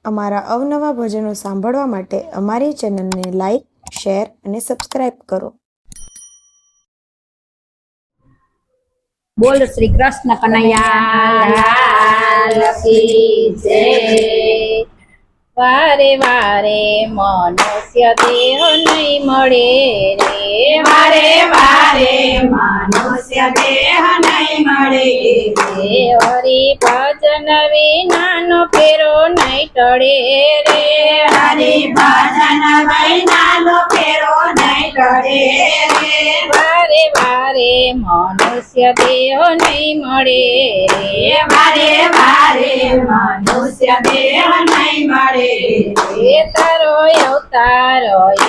અમારા અવનવા ભજનો સાંભળવા માટે અમારી ચેનલને લાઈક, શેર અને સબસ્ક્રાઇબ કરો. બોલ શ્રી કૃષ્ણ કનૈયા લાલ કી જય. વારે વારે મનુષ્ય દેહ નહીં મળે રે, વારે વારે મનુષ્ય દેહ નહીં મળે રે હરિ ભજન વિનાનો ફેરો નહીં ટળે રે, હરિ ભજન વૈનાનો ફેરો નહીં ટળે રે. વારે વારે મનુષ્ય દેહ નહીં મળે રે, વારે વારે મનુષ્ય દેહ નહીં મળે એ તારો અવતાર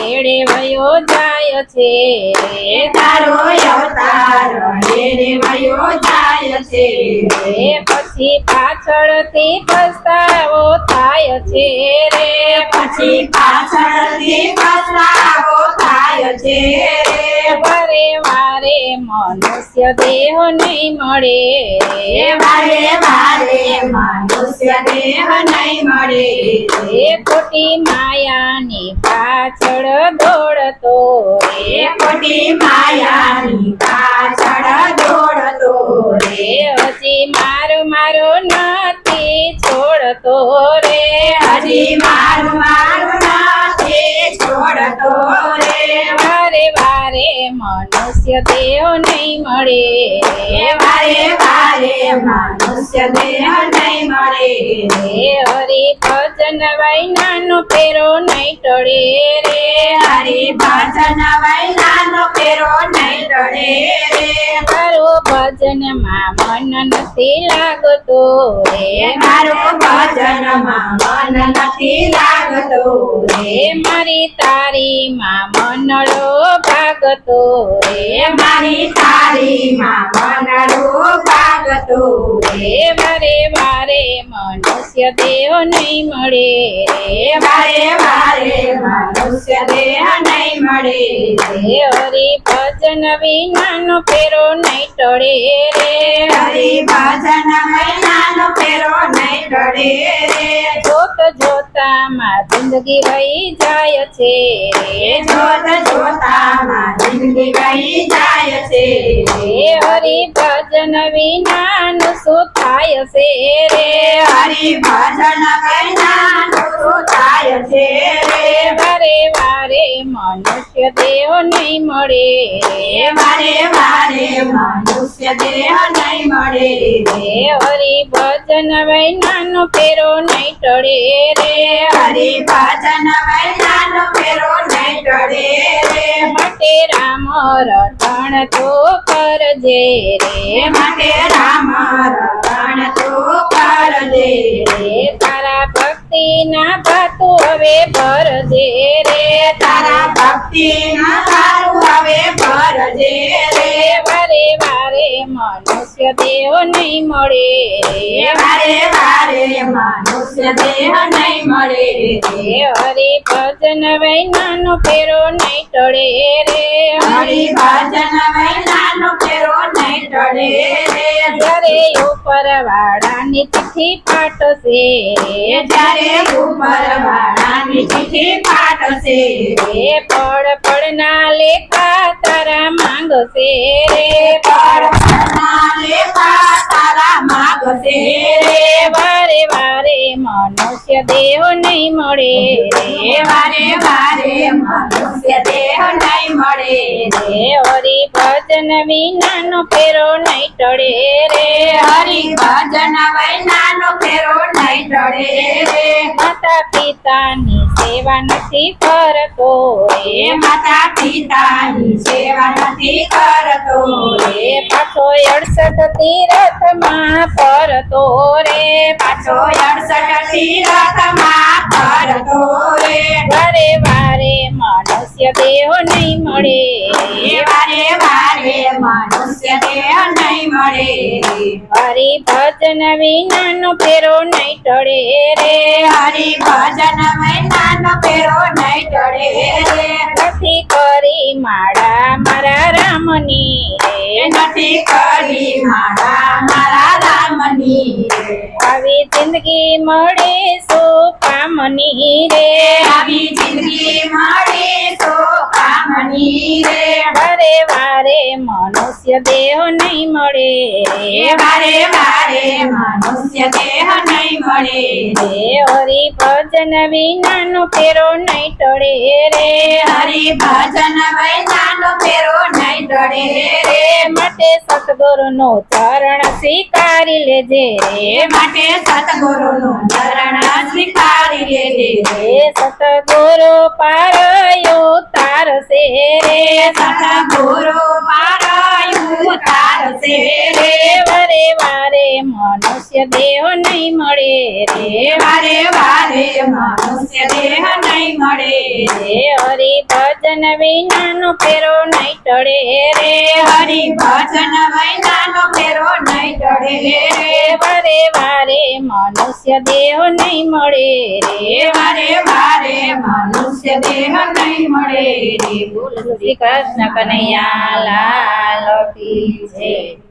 એડે વયો જાય છે, તારો અવતાર એરે વયો જાય છે. એ પછી પાછળથી પસ્તાવો થાય છે રે, પછી પાછળથી પછતાવો થાય છે રે. વારે વારે મનુષ્ય દેહ નહીં મળે રે, વારે વારે મનુષ્ય દેહ નહીં મળે એ ખોટી માયાની પાછળ દોડતો રે, ખોટી માયાની પાછળ દોડતો રે. હજી મારો નથી છોડતો રે, હજી મારું નથી છોડતો રે. વારે વારે મનુષ્ય દેહ નહીં મળે વારે વારે મનુષ્ય દેહ નહીં મળે રે, હરિ ભજન વૈનાનો ફેરો નહીં ટળે રે, હરિ ભજન વૈનાનો ફેરો નહીં ટળે રે. તારું ભજનમાં મન નથી લાગતો રે, મારું ભજનમાં મન નથી લાગતો રે. મારી તારીમાં મનડો ભાગતો રે, મારી તારીમાં મનડો ભાગતો રે. વારે વારે મનુષ્ય દેહ નહીં મળે રે, વારે વારે મનુષ્ય દેહ નહીં મળે હે હરિ ભજન વિનાનો ફેરો નહીં ટળે રે, હરિ ભજન વૈનાનો ફેરો નહીં ટળે રે. જોત જોતામાં જિંદગી વહી જાય છે રે, જોત જોતામાં જિંદગી વહી જાય છે હે હરિ ભજન વિનાનું શું થાય છે રે, હરિ ભજન વૈનાનું શું થાય છે રે. વારે વારે મનુષ્ય દેહ નહીં મળે રે, વારે વારે મનુષ્ય દેહ નહીં મળે હે હરિ ભજન વૈનાનો ફેરો નહીં ટળે રે, હરિ ભજન વૈનાનો ફેરો નહીં ટળે રે. માટે રામ રટણ તો કરજે રે, માટે રામ રટણ તો કરજે રે તારા ભક્તિના ભાતું હવે ભરજે રે, તારા ભક્તિ ના તારું હવે ભરજે રે. વારે વારે મનુષ્ય દેહ નહીં મળે રે, વારે વારે મનુષ્ય દેહ નહીં મળે હે હરિ ભજન વૈનાનો ફેરો નહીં ટળે રે, હરિ ભજન વૈનાનો ફેરો નહીં ટળે રે. જ્યારે ઉપર વાળાની ચિઠ્ઠી પાટશે રે, જ્યારે ઉપર વાળાની ચિઠ્ઠી પાટશે હે પળ પળના લેખા તારા માંગશે રે, પડના લેખા તારા માગશે રે. વારે વારે મનુષ્ય દેહ નહીં મળે રે, વારે વારે મનુષ્ય દેહ નહીં મળે હે હરિ ભજન વિનાનો ફેરો નહીં ટળે રે, હરિ ભજન વૈનાનો ફેરો નહીં ટળે રે. માતા પિતાની સેવા નથી કરતો રે, માતા પિતાની સેવા નથી કરતો રે. પાછો 68 તીરથમાં ફરતો રે, પાછો 68 તીરથમાં ફરતો રે. વારે વારે મનુષ્ય દેહ નહીં મળે વારે વારે મનુષ્ય દેહ નહીં મળે હરિ ભજન વિનાનો ફેરો નહીં ટળે રે, હરિ ભજન વૈનાનો ફેરો નહીં ટળે રે. નથી કરી માળા મારા રામની રે, નથી કરી મારા રામની રે. આવી જિંદગી મળે શું કામ કામની રે આવી જિંદગી મળી તો કામની રે વારે વારે મનુષ્ય દેહ નહીં મળે વારે વારે મનુષ્ય દેહ નહીં મળે રે હરિ ભજન વિનાનો ફેરો નહીં ટળે રે હરિ ભજન વૈનાનો ફેરો નહીં ટળે રે માટે સતગુરુનો ચરણ સ્વીકારી લેજે રે માટે સતગુરુનું ચરણ સ્વીકારી લેજે રે સતગુરુ પારયો તારસે રે સતગુરુ પારાયું તારશે રે વારે વારે મનુષ્ય દેહ નહીં મળે રે વારે વારે મનુષ્ય દેહ નહીં મળે રે હરિ ભજન વિનાનો ફેરો નહીં ટળે રે હરિ ભજન વૈનાનો ફેરો નહીં ટળે રે વારે વારે મનુષ્ય દેહ નહીં મળે રે વારે વારે મનુષ્ય દેહ નહીં મળે રે શ્રી કૃષ્ણ કનૈયા લાલ કી જય.